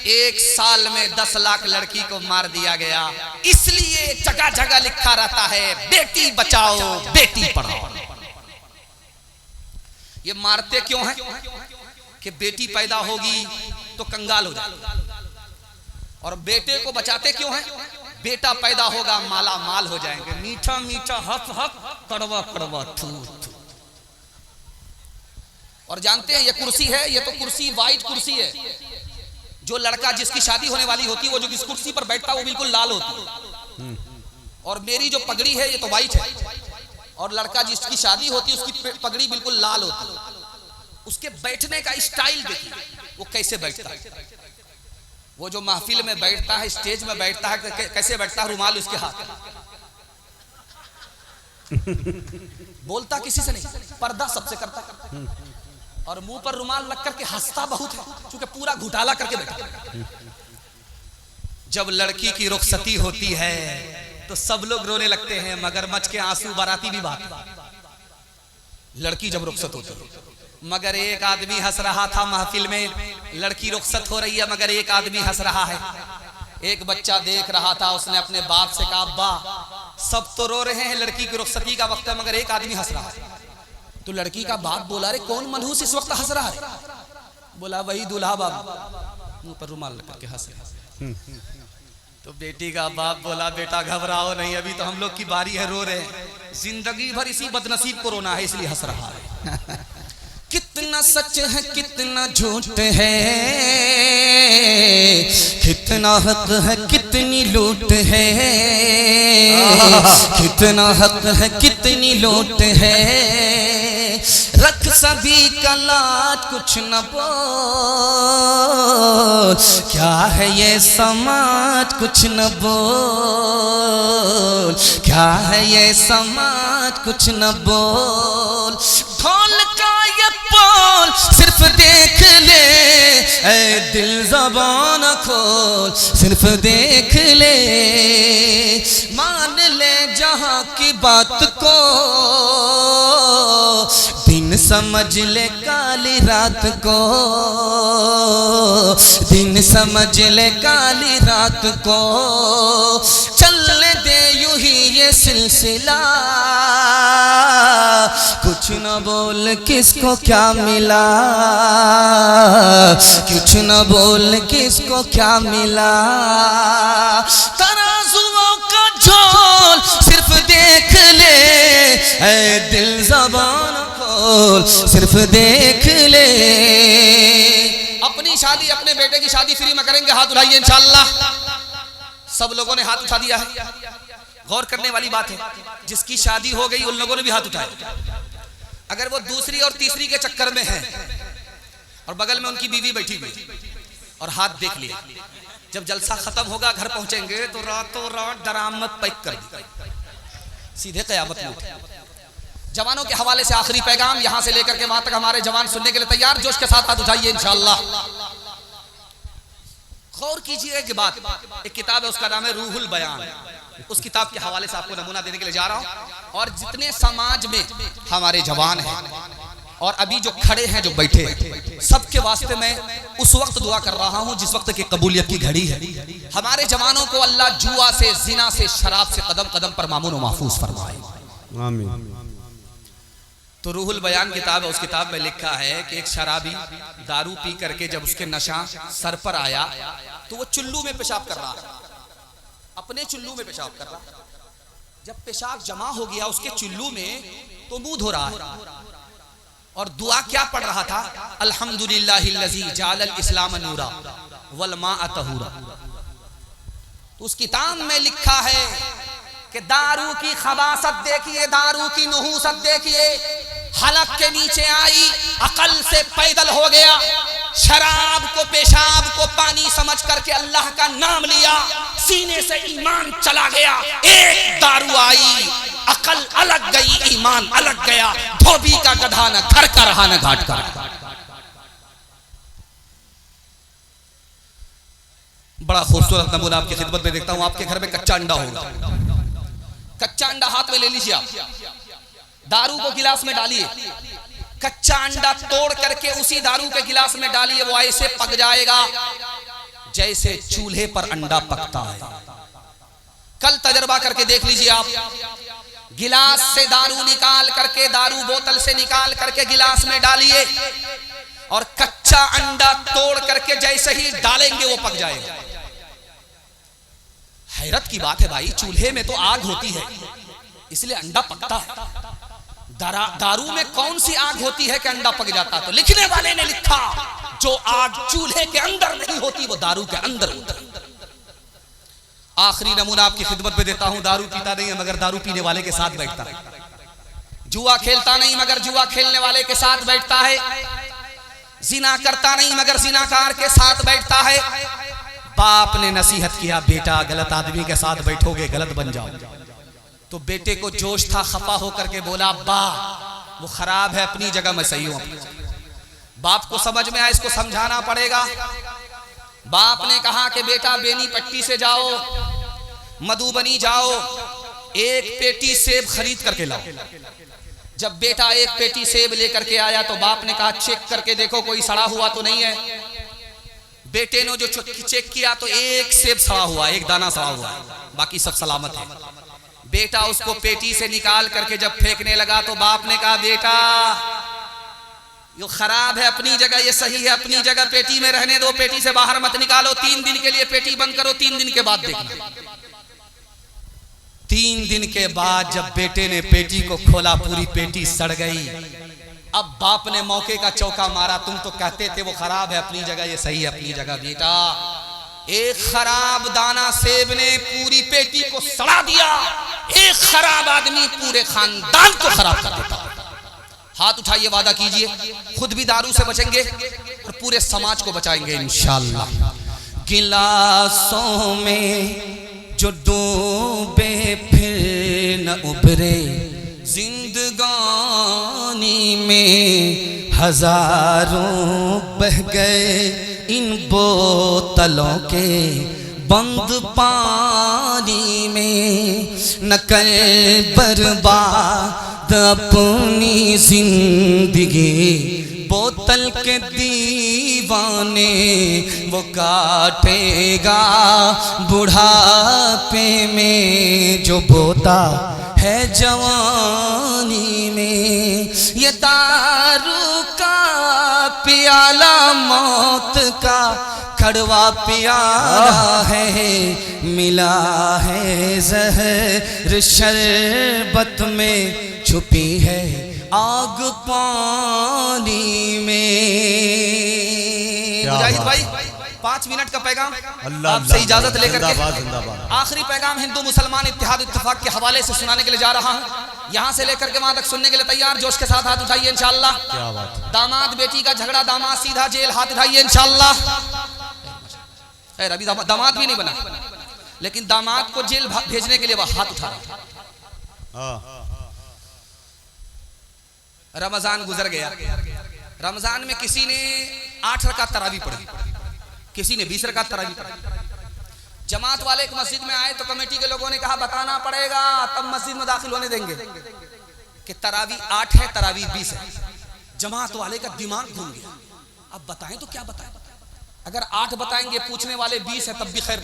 1 साल में 10 लाख लड़की को मार दिया गया। इसलिए जगह जगह लिखा रहता है बेटी बचाओ बेटी पढ़ाओ। ये मारते क्यों हैं? कि बेटी पैदा होगी तो कंगाल हो जाएगी, और बेटे को बचाते क्यों हैं? बेटा पैदा होगा माला माल हो जाएंगे। मीठा मीठा हक हक कड़वा कड़वा थू थू। और जानते हैं ये कुर्सी है, ये तो कुर्सी वाइट कुर्सी है। जो लड़का जिसकी शादी होने वाली होती है वो जो जिस कुर्सी पर बैठता है वो बिल्कुल लाल होती है, और मेरी जो पगड़ी है ये तो वाइट है। और लड़का जिसकी शादी होती है उसकी पगड़ी बिल्कुल लाल होती है। उसके बैठने का स्टाइल देखिए वो कैसे बैठता है। वो जो महफिल में बैठता है, स्टेज में बैठता है, कैसे बैठता है? रुमाल उसके हाथ, बोलता किसी से नहीं, पर्दा सबसे करता, और मुंह पर रुमाल लग करके हंसता बहुत है, क्योंकि पूरा घुटाला करके बैठा। जब लड़की की रुखसती होती है तो सब लोग रोने लगते हैं, मगरमच्छ के आंसू बाराती भी बात। लड़की जब रुखसत होती है, मगर एक आदमी हंस रहा था महफिल में। लड़की रुखसत हो रही है मगर एक आदमी हंस रहा है। एक बच्चा देख रहा था, उसने अपने बाप से कहा अब्बा सब तो रो रहे हैं, लड़की की रुखसती का वक्त है, मगर एक आदमी हंस रहा है। तो लड़की का बाप बोला रे कौन मनहूस इस वक्त हंस रहा है? बोला वही दूल्हा बाबू, मुंह पर रुमाल लगा के हंस रहा। तो बेटी का बाप बोला बेटा घबराओ नहीं, अभी तो हम लोग की बारी है, रो रहे हैं, जिंदगी भर इसी बदनसीब को रोना है इसलिए हंस रहा है। कितने कितना सच है कितना झूठ है, कितना हक है कितनी लूट है, कितना हक है कितनी लूट है, रख सभी का लाज कुछ न बोल, क्या है ये समाज कुछ न बोल, क्या है ये समाज कुछ न बोल, ढोल का ये बोल सिर्फ देख ले, ऐ दिल ज़बान खोल सिर्फ देख ले, मान ले जहां की बात को, दिन समझ ले काली रात को, दिन समझ ले काली रात को, चलने दे यूं ही ये सिलसिला, कुछ न बोल किसको क्या मिला, कुछ न बोल किसको क्या मिला, तराजुओं का झोल सिर्फ देख ले, ऐ दिल ज़बान खोल सिर्फ देख ले। अपनी शादी अपने बेटे की शादी फ्री में करेंगे, हाथ उठाइए इंशाअल्लाह। सब लोगों ने हाथ उठा दिया है। गौर करने वाली बात है, जिसकी शादी हो गई उन लोगों ने भी हाथ उठाए। अगर वो दूसरी और तीसरी के चक्कर में है और बगल में उनकी बीवी बैठी हुई और हाथ देख लिया, जब जलसा खत्म होगा घर पहुंचेंगे तो रातों रात दरामद पैक कर दी, सीधे क़यामत में। जवानों के हवाले से आखिरी पैगाम, यहां से लेकर के वहां तक हमारे जवान सुनने के लिए तैयार, जोश के साथ हाथ उठाइए इंशाअल्लाह। गौर कीजिए कि बात, एक किताब है उसका नाम है रूहुल बयान, उस किताब के हवाले से आपको नमूना देने के लिए जा रहा हूं। और जितने समाज में हमारे जवान हैं और अभी जो खड़े हैं जो बैठे, सबके वास्ते मैं उस वक्त दुआ कर रहा हूं जिस वक्त की कबूलियत की घड़ी है। हमारे जवानों को अल्लाह जुआ से, जिना से, शराब से कदम कदम पर मामून व महफूज फरमाए, आमीन। तो रूहुल बयान किताब है, उस किताब में लिखा है कि एक शराबी दारू पी करके जब उसके नशा सर पर आया तो वो चुल्लू में पेशाब कर रहा, अपने चुल्लू में पेशाब कर रहा। जब पेशाब जमा हो गया उसके चुल्लू में तो मुंह धो रहा है और दुआ क्या पढ़ रहा था, अल्हम्दुलिल्लाहिल्लज़ी जाअल इस्लाम नूरा वल माअ तहूरा। तो उस किताब में लिखा है कि दारू की खबासत देखिए, दारू की नहूसत देखिए, हलक के नीचे आई, अकल से पैदल हो गया, शराब को पेशाब को पानी समझ करके अल्लाह का नाम लिया, सीने से ईमान चला गया। एक दारू आई, अकल अलग गई, ईमान अलग गया, धोबी का गधा न घर का रहा न घाट का। बड़ा खूबसूरत नमूना आपकी खिदमत में देखता हूं। आपके घर में कच्चा अंडा होगा, कच्चा अंडा हाथ में ले लीजिए आप, दारू को गिलास में डालिए, कच्चा अंडा तोड़ करके उसी दारू के गिलास में डालिए, वो ऐसे पक जाएगा जैसे चूल्हे पर अंडा पकता है। कल तजर्बा करके देख लीजिए आप, गिलास से दारू निकाल करके, दारू बोतल से निकाल करके गिलास में डालिए और कच्चा अंडा तोड़ करके जैसे ही डालेंगे वो पक जाएगा। हैरत की बात है भाई, चूल्हे में तो आग होती है इसलिए अंडा पकता है, दारू में कौन सी आग होती है कि अंडा पक जाता? तो लिखने वाले ने लिखा जो आग चूल्हे के अंदर नहीं होती वो दारू के अंदर होती है। आखिरी नमूना आपकी खिदमत में देता हूं, दारू पीता नहीं है मगर दारू पीने वाले के साथ बैठता है, जुआ खेलता नहीं मगर जुआ खेलने वाले के साथ बैठता है, जिना करता नहीं मगर जिनाकार के साथ बैठता है। बाप ने नसीहत किया, बेटा गलत आदमी के साथ बैठोगे गलत बन जाओ। तो बेटे को जोश था, खफा होकर के बोला, अब्बा वो खराब है, अपनी जगह मैं सही हूं। बाप को समझ में आया इसको समझाना पड़ेगा। बाप ने कहा कि बेटा बेनी पट्टी से जाओ, मधुबनी जाओ, एक पेटी सेब खरीद करके लाओ। जब बेटा एक पेटी सेब लेकर के आया तो बाप ने कहा चेक करके देखो कोई सड़ा हुआ तो नहीं है। बेटे ने जो चेक किया तो एक सेब सड़ा हुआ, एक दाना सड़ा हुआ, बाकी सब सलामत है। बेटा उसको पेटी से निकाल करके जब फेंकने लगा तो बाप ने कहा बेटा ये खराब है अपनी जगह, ये सही है अपनी जगह, पेटी में रहने दो, पेटी से बाहर मत निकालो, 3 दिन के लिए पेटी बंद करो, 3 दिन के बाद देखना। 3 दिन के बाद जब बेटे ने पेटी को खोला पूरी पेटी सड़ गई। अब बाप ने मौके का चौका मारा। तुम तो कहते थे वो खराब है अपनी जगह, ये सही है अपनी जगह। बेटा, एक खराब दाना सेब ने पूरी पेटी को सड़ा दिया। एक खराब आदमी पूरे खानदान को खराब कर देता। हाथ उठाइए, वादा कीजिए खुद भी दारू से बचेंगे और पूरे समाज को बचाएंगे इंशाअल्लाह। गिलासों में जो डूबे फिर न उभरे, जिंदगानी में हजारों बह गए इन बोतलों के बंद पानी में। न कर बर्बाद अपनी जिंदगी, बोतल के दीवाने वो काटेगा बुढ़ापे में जो बोता है जवानी में। ये दारू का प्याला मौत का कड़वा प्याला है, मिला है जहर शरबत में, छुपी है आग पानी में। मुजाहिद भाई 5 मिनट का पैगाम आपसे इजाजत लेकर के आखिरी पैगाम हिंदू मुसलमान इत्तेहाद इत्तेफाक के हवाले से सुनाने के लिए जा रहा हूं। यहां से लेकर के वहां तक सुनने के लिए तैयार? जोश के साथ हाथ उठाइए इंशाअल्लाह। क्या बात है। दामाद बेटी का झगड़ा, दामाद सीधा जेल, हाथ उठाइए इंशाअल्लाह। अभी दामाद भी नहीं बना, लेकिन दामाद को जेल भेजने के लिए वह हाथ उठा रहा। रमजान गुजर गया। रमजान में किसी ने 8 रकात तरावी पढ़ी, किसी ने 20 रकात तरावी पढ़ी। जमात वाले एक मस्जिद में आए तो कमेटी के लोगों ने कहा बताना पड़ेगा तब मस्जिद में दाखिल होने देंगे कि तरावी 8 है, तरावी 20 है। जमात वाले का दिमाग घूम गया, अब बताएं तो क्या बताएं। अगर 8 बताएंगे पूछने वाले 20 है तब भी खैर,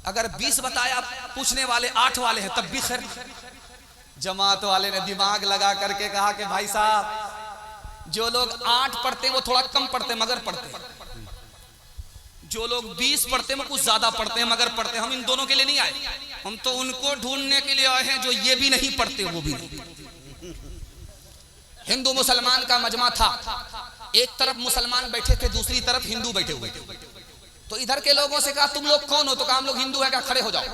अगर 20 बताया पूछने वाले 8 वाले हैं तब भी खैर। जमात वाले ने दिमाग लगा करके कहा कि भाई साहब, जो लोग 8 पढ़ते हैं वो थोड़ा कम पढ़ते हैं मगर पढ़ते हैं, जो लोग 20 पढ़ते हैं वो कुछ ज्यादा पढ़ते हैं मगर पढ़ते हैं। हम इन दोनों के लिए नहीं आए, हम तो उनको ढूंढने के लिए आए हैं जो ये भी नहीं पढ़ते वो भी नहीं। हिंदू मुसलमान का मजमा था, एक तरफ मुसलमान बैठे थे, दूसरी तरफ हिंदू बैठे हुए थे। तो इधर के लोगों से कहा तुम लोग कौन हो? तो कहा हम लोग हिंदू है। क्या खड़े हो जाओ।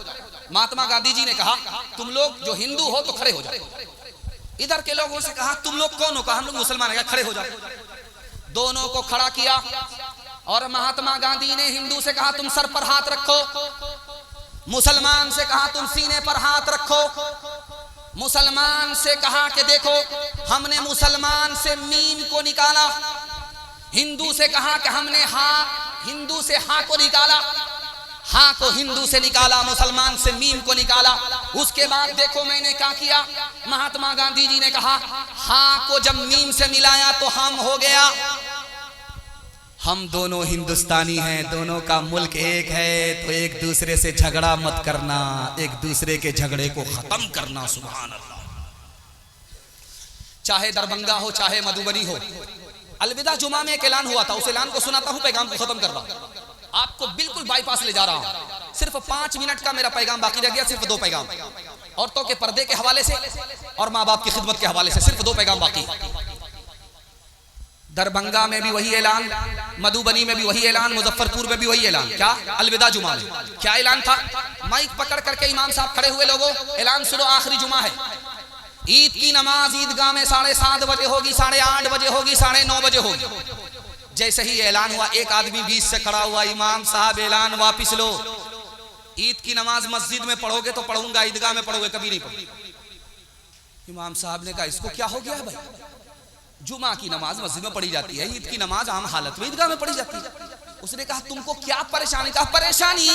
महात्मा गांधी जी ने कहा तुम लोग जो हिंदू हो तो खड़े हो जाओ। इधर के लोगों से कहा तुम लोग कौन हो? कहा हम लोग मुसलमान है। खड़े हो जाओ। दोनों को खड़ा किया और महात्मा गांधी ने हिंदू से कहा तुम सर पर हाथ रखो, मुसलमान से कहा तुम सीने पर हाथ रखो। मुसलमान से कहा कि देखो हमने मुसलमान से मीम को निकाला, हिंदू से कहा कि हमने हिंदू से हा को निकाला, हा को हिंदू से निकाला, मुसलमान से मीम को निकाला। उसके बाद देखो मैंने क्या किया, महात्मा गांधी जी ने कहा हा को जब मीम से मिलाया तो हम हो गया। हम दोनों हिंदुस्तानी हैं, दोनों का मुल्क एक है, तो एक दूसरे से झगड़ा मत करना, एक दूसरे के झगड़े को खत्म करना। सुभान अल्लाह। चाहे दरभंगा हो चाहे मधुबनी हो, अलविदा जुमा में एक ऐलान हुआ था, उस ऐलान को सुनाता हूं, पैगाम को खत्म कर रहा हूं। आपको बिल्कुल बाईपास ले जा रहा हूं। सिर्फ 5 मिनट का मेरा पैगाम बाकी रह गया, सिर्फ 2 पैगाम, औरतों के पर्दे के हवाले से और माँ बाप की खिदमत के हवाले से, सिर्फ 2 पैगाम बाकी। दरभंगा में भी वही ऐलान, मधुबनी में भी वही ऐलान, मुजफ्फरपुर में भी वही ऐलान। क्या? अलविदा जुमा में क्या ऐलान था? माइक पकड़ करके इमाम साहब खड़े हुए, लोगों ऐलान सुनो, आखिरी जुमा है, ईद की नमाज ईदगाह में 7:30 बजे होगी, 8:30 बजे होगी, 9:30 बजे होगी। जैसे ही ऐलान हुआ एक आदमी बीच से खड़ा हुआ, इमाम साहब ऐलान वापिस लो, ईद की नमाज मस्जिद में पढ़ोगे तो पढ़ूंगा, ईदगाह में पढ़ोगे कभी नहीं पढ़ूंगा। इमाम साहब ने कहा इसको क्या हो गया भाई, जुमा की नमाज मस्जिद में पढ़ी जाती है, ईद की नमाज आम हालत में ईदगाह में पढ़ी जाती है। उसने कहा तुमको क्या परेशानी? कहा परेशानी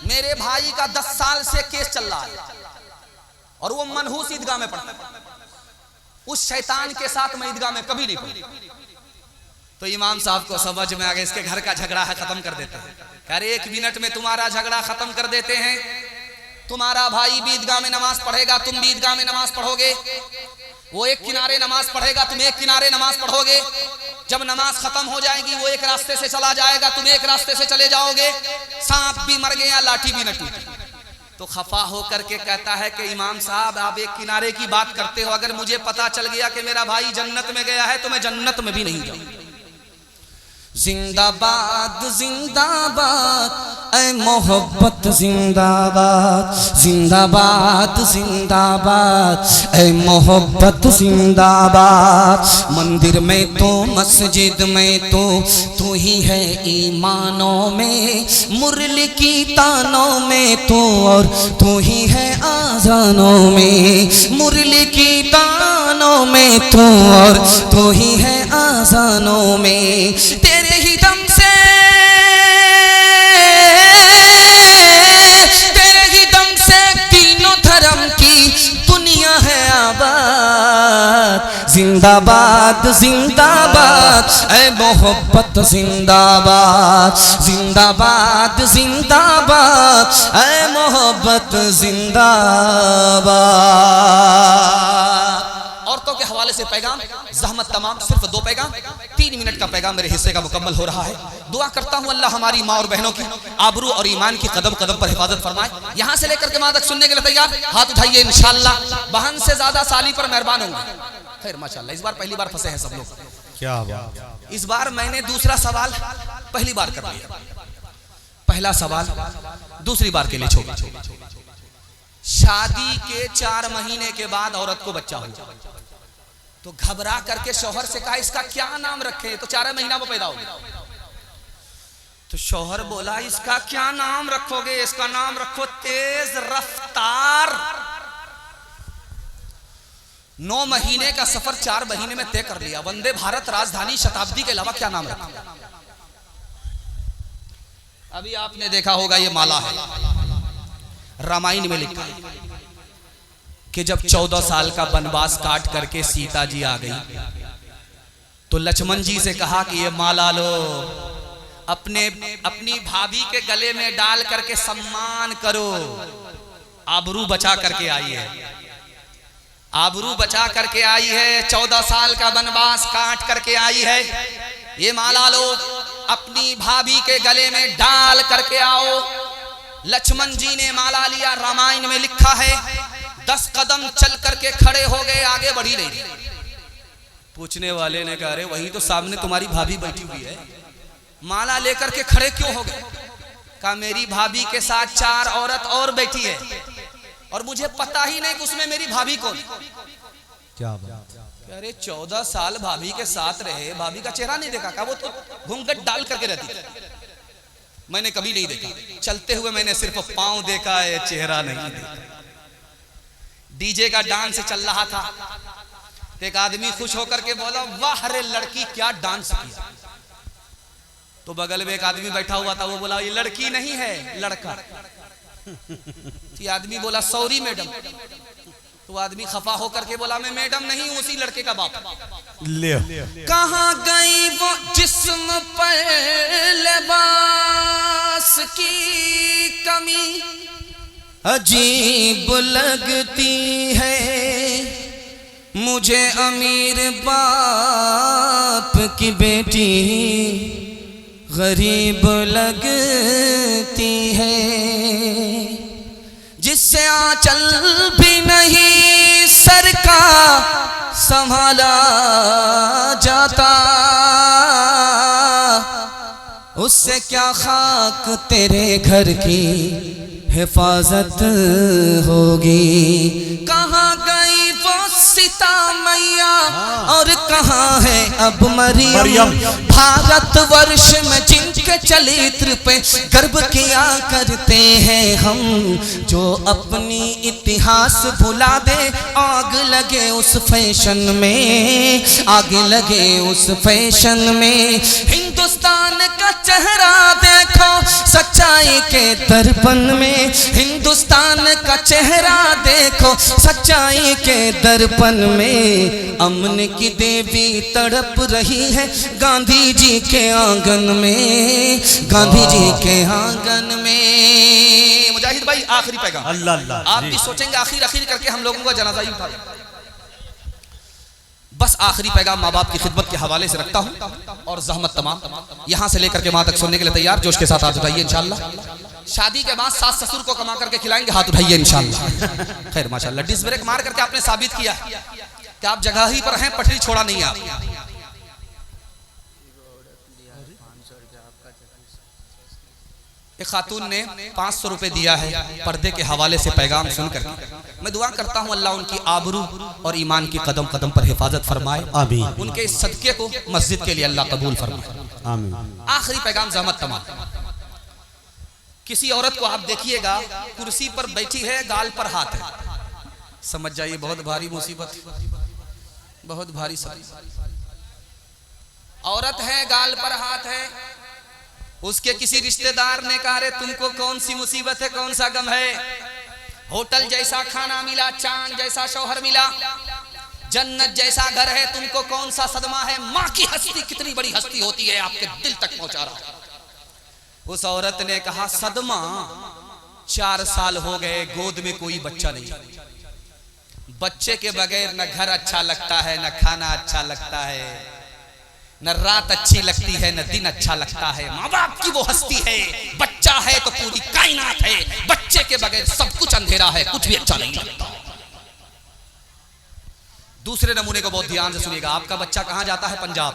मेरे भाई का 10 साल से केस चल रहा है और वो मनहूस ईदगाह में पढ़ता है, उस शैतान के साथ मैं ईदगाह में कभी नहीं पढ़ी। तो इमाम साहब को समझ में आ गया इसके घर का झगड़ा है, खत्म कर देते हैं। अरे 1 मिनट में तुम्हारा झगड़ा खत्म कर देते हैं। तुम्हारा भाई भी ईदगाह में नमाज पढ़ेगा, तुम भी ईदगाह में नमाज पढ़ोगे, वो एक किनारे नमाज पढ़ेगा, तुम एक किनारे नमाज पढ़ोगे। जब नमाज खत्म हो जाएगी वो एक रास्ते से चला जाएगा, तुम एक रास्ते से चले जाओगे। सांप भी मर गया, लाठी भी न टूटी। तो खफा होकर के कहता है कि इमाम साहब आप एक किनारे की बात करते हो, अगर मुझे पता चल गया कि मेरा भाई जन्नत में गया है तो मैं जन्नत में भी नहीं जाऊंगा। जिंदाबाद जिंदाबाद ऐ मोहब्बत जिंदाबाद, जिंदाबाद जिंदाबाद ऐ मोहब्बत जिंदाबाद। मंदिर में तो मस्जिद में तो तू ही है ईमानों में, मुरली की तानों में तो और तू ही है आजानों में, मुरली की तानों में तो और तू ही है आजानों में। तेरे ही दम से, तेरे ही दम से तीनों धर्म की दुनिया है आबाद। जिंदाबाद जिंदाबाद ऐ मोहब्बत जिंदाबाद, जिंदाबाद जिंदाबाद ऐ मोहब्बत जिंदाबाद। औरतों के हवाले से पैगाम ज़हमत तमाम, सिर्फ 2 पैगाम, 3 मिनट का पैगाम मेरे हिस्से का मुकम्मल हो रहा है। दुआ करता हूँ अल्लाह हमारी माँ और बहनों की आबरू और ईमान की कदम कदम पर हिफाजत फरमाए। यहाँ से लेकर के वहाँ तक सुनने के लिए तैयार, हाथ उठाइए इंशाअल्लाह। बहन से ज्यादा साली पर मेहरबान होंगे। खैर माशाअल्लाह, इस बार पहली बार फंसे हैं सब लोग। क्या बात। इस बार मैंने दूसरा सवाल पहली बार कर लिया, पहला सवाल दूसरी बार के लिए छोड़। शादी के 4 महीने के बाद औरत को बच्चा हो तो घबरा करके शौहर से कहा इसका क्या नाम रखे, तो 4 महीना में पैदा हो गया। तो शौहर बोला इसका क्या नाम रखोगे, इसका नाम रखो तेज रफ्तार। 9 महीने का सफर 4 महीने में तय कर लिया। वंदे भारत, राजधानी, शताब्दी के अलावा क्या नाम रखा? अभी आपने देखा होगा ये माला है, रामायण में लिखा है कि जब 14 साल का वनवास काट करके सीता जी आ गई तो लक्ष्मण जी से कहा कि ये माला लो, अपनी भाभी के गले में डाल करके सम्मान करो। आबरू बचा करके आई है, आबरू बचा करके आई है, 14 साल का वनवास काट करके आई है। ये माला लो, अपनी भाभी के गले में डाल करके आओ। लक्ष्मण जी ने माला लिया, रामायण में लिखा है 10 कदम चल करके खड़े हो गए, आगे बढ़ी नहीं। पूछने वाले ने कहा अरे वही तो सामने तुम्हारी भाभी बैठी हुई है, माला लेकर के खड़े क्यों हो गए? कहा मेरी भाभी के साथ 4 औरत और बैठी है और मुझे पता ही नहीं कि उसमें मेरी भाभी कौन। क्या बात। अरे 14 साल भाभी के साथ रहे, भाभी का चेहरा नहीं देखा? कहा वो तो घूंघट डाल करके रहती है, मैंने कभी नहीं देखा। चलते हुए मैंने सिर्फ पांव देखा है, चेहरा नहीं देखा। डीजे का डांस चल रहा था, एक आदमी खुश होकर के बोला वाह रे लड़की क्या डांस किया। तो बगल में एक आदमी बैठा हुआ था, वो बोला ये लड़की नहीं है लड़का। तो आदमी बोला सॉरी मैडम। तो आदमी खफा होकर के बोला मैं मैडम नहीं हूं, उसी लड़के का बाप। ले कहाँ गई वो जिस्म पर लिबास की कमी, अजीब लगती है मुझे अमीर बाप की बेटी, गरीब लगती है जिससे आंचल भी नहीं सर का संभाला जाता, उससे क्या खाक तेरे घर की हिफाजत होगी। कहाँ गई वो सीता मैया और कहाँ है अब मरियम, भारत वर्ष में जिनके चरित्र पे गर्व किया करते हैं हम, जो अपनी इतिहास भुला दे आग लगे उस फैशन में, आग लगे उस फैशन में। हिंदुस्तान का चेहरा देखो सच्चाई के दर्पण में, हिंदुस्तान का चेहरा देखो सच्चाई के दर्पण में। अमन की देवी तड़प रही है गांधी जी के आंगन में, गांधी जी के आंगन में। मुजाहिद भाई आखिरी पैगाम, अल्लाह अल्लाह। आप भी सोचेंगे आखिर आखिर करके हम लोगों का जनाजा ही उठा। बस आखिरी पैगाम माँ बाप की खिदमत के हवाले से रखता हूँ और जहमत तमाम यहाँ से लेकर के वहाँ तक सुनने के लिए तैयार, जोश के साथ हाथ उठाइए इंशाल्लाह। शादी के बाद सास ससुर को कमा करके खिलाएंगे, हाथ उठाइए इंशाल्लाह। खैर माशाल्लाह, डिस्क ब्रेक मार करके आपने साबित किया कि आप जगह ही पर हैं, पटरी छोड़ा नहीं आप। एक खातून ने 500 रुपए दिया है पर्दे के हवाले से पैगाम सुनकर। मैं दुआ करता हूँ अल्लाह उनकी आबरू और ईमान की कदम कदम पर हिफाजत फरमाए, आमीन। उनके इस सदके को मस्जिद के लिए अल्लाह कबूल फरमाए, आमीन। आखिरी पैगाम ज़हमत तमाम। किसी औरत को आप देखिएगा कुर्सी पर बैठी है, गाल पर हाथ है, समझ जाइए बहुत भारी मुसीबत, बहुत भारी औरत है, गाल पर हाथ है। उसके किसी रिश्तेदार ने कहा रे तुमको कौन सी मुसीबत है, कौन सा गम है? होटल जैसा खाना मिला, चांद जैसा शौहर मिला, जन्नत जैसा घर है, तुमको कौन सा सदमा है? माँ की हस्ती कितनी बड़ी हस्ती होती है, आपके दिल तक पहुंचा रहा है। उस औरत ने कहा सदमा 4 साल हो गए, गोद में कोई बच्चा नहीं, बच्चे के बगैर न घर अच्छा लगता है, न खाना अच्छा लगता है, न रात अच्छी लगती है, न दिन अच्छा लगता है। माँ बाप की वो हस्ती है, बच्चा है तो पूरी कायनात है, बच्चे के बगैर सब कुछ अंधेरा है, कुछ भी अच्छा नहीं लगता। दूसरे नमूने को बहुत ध्यान से सुनिएगा। आपका बच्चा कहां जाता है? पंजाब।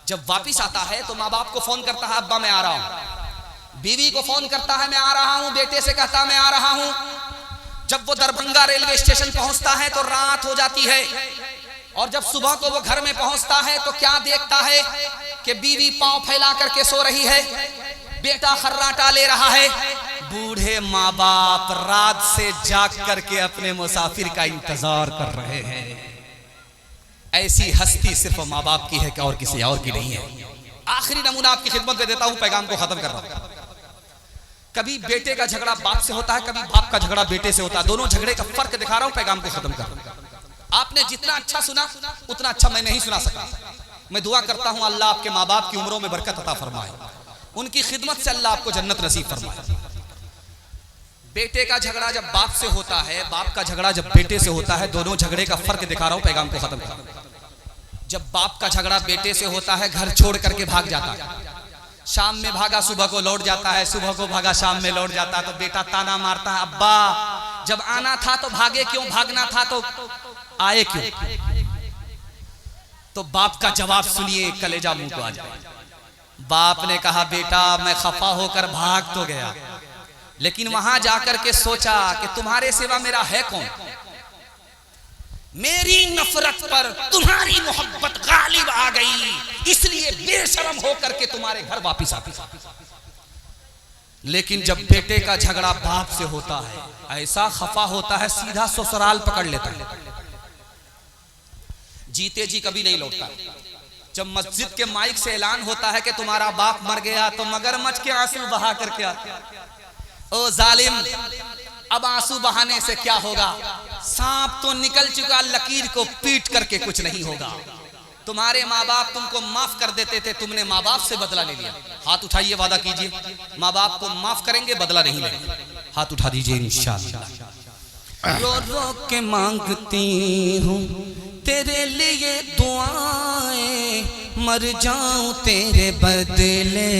जब वापिस आता है तो माँ बाप को फोन करता है अब्बा मैं आ रहा हूं, बीवी को फोन करता है मैं आ रहा हूं, बेटे से कहता मैं आ रहा हूं। जब वो दरभंगा रेलवे स्टेशन पहुंचता है तो रात हो जाती है, और जब सुबह को वो घर में पहुंचता है तो क्या देखता है कि बीवी पांव फैला करके सो रही है, बेटा खर्राटा ले रहा है। बूढ़े माँ बाप रात से जाग करके अपने मुसाफिर का इंतजार कर रहे हैं। ऐसी हस्ती सिर्फ माँ बाप की है क्या और किसी और की नहीं है। आखिरी नमूना आपकी खिदमत में देता हूं, पैगाम को खत्म कर रहा हूं। कभी बेटे का झगड़ा बाप से होता है, कभी बाप का झगड़ा बेटे से होता है। दोनों झगड़े का फर्क दिखा रहा हूं, पैगाम को खत्म कर रहा हूं। आपने जितना अच्छा सुना उतना अच्छा मैं नहीं सुना सका। मैं दुआ करता हूं अल्लाह आपके माँ बाप की उम्रों में बरकत अता फरमाए, उनकी खिदमत से अल्लाह आपको जन्नत नसीब फरमाए। बेटे का झगड़ा जब बाप से होता है, बाप का झगड़ा जब बेटे से होता है, दोनों झगड़े का फर्क दिखा रहा हूं, पैगाम को खत्म कर। जब बाप का झगड़ा बेटे से होता है, घर छोड़ करके भाग जाता है, शाम में भागा सुबह को लौट जाता है, सुबह को भागा शाम में लौट जाता है, तो बेटा ताना मारता है अब्बा जब आना था तो भागे क्यों, भागना था तो आए क्यों? तो बाप का जवाब सुनिए, कलेजा मुंह को आ जाए। बाप ने कहा बेटा मैं खफा होकर भाग तो गया, लेकिन वहां जाकर के सोचा कि तुम्हारे सिवा मेरा है कौन। मेरी नफरत पर तुम्हारी मोहब्बत गालिब आ गई, इसलिए बेशरम होकर के तुम्हारे घर वापिस आती। लेकिन जब बेटे का झगड़ा बाप से होता है, ऐसा खफा होता है सीधा ससुराल पकड़ लेता है, जीते जी कभी नहीं लौटता। जब मस्जिद के माइक से ऐलान होता है कि तुम्हारा बाप मर गया, तो मगरमच्छ के आंसू बहा करके आते। ओ जालिम, अब आंसू बहाने से क्या होगा? सांप तो निकल चुका, लकीर को पीट करके कुछ नहीं होगा। तुम्हारे माँ बाप तुमको माफ कर देते थे, तुमने माँ बाप से बदला ले लिया। हाथ उठाइए, वादा कीजिए माँ बाप को माफ करेंगे, बदला नहीं लेंगे। हाथ उठा दीजिए इंशाअल्लाह। रो रो के मांगती हूँ तेरे लिए दुआएं, मर जाऊं तेरे बदले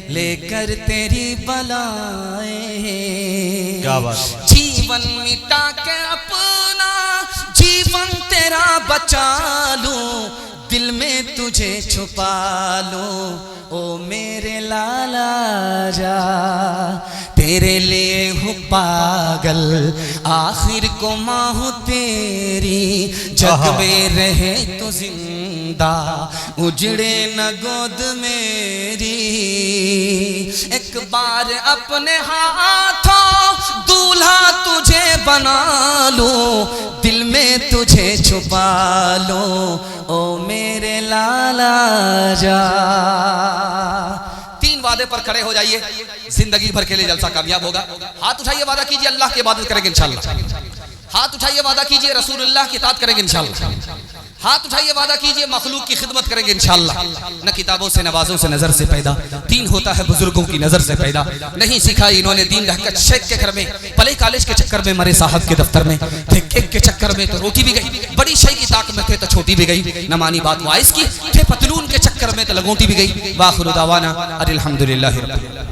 लेकर तेरी बलाएं। क्या बात। जीवन मिटा के अपना जीवन तेरा बचा लूं, दिल में तुझे छुपा लूं, ओ मेरे लाला जा। तेरे लिए हूँ पागल, आखिर को माँ हूँ तेरी, जग में रहे तो जिंदा, उजड़े न गोद मेरी। एक बार अपने हाथों दूल्हा तुझे बना लूं, दिल में तुझे छुपा लूं, ओ मेरे लाला जा। 3 वादे पर खड़े हो जाइए, जिंदगी भर के लिए जलसा कामयाब होगा। हाथ उठाइए, वादा कीजिए अल्लाह की इबादत करेंगे इंशाअल्लाह। हाथ उठाइए, वादा कीजिए रसूलुल्लाह की इताअत करेंगे इंशाअल्लाह। हाथ उठाइए, वादा कीजिए मखलूक की खिदमत करेंगे इंशाअल्लाह। न किताबों से, नवाजों से, नजर से पैदा, दीन होता है बुजुर्गों की नजर से पैदा। नहीं सिखाई इन्होंने दीन रहकर शेख के घर में, पले कॉलेज के चक्कर में मरे साहब के दफ्तर में। थे केक के चक्कर में तो रोटी भी गई, बड़ी शय की ताक में थे तो छोटी भी गई, न मानी बात वाइस की, थे पतलून के चक्कर में तो लगोटी भी गई। वाखिर दावाना अल्हम्दुलिल्लाहि रब्बिल आलमीन।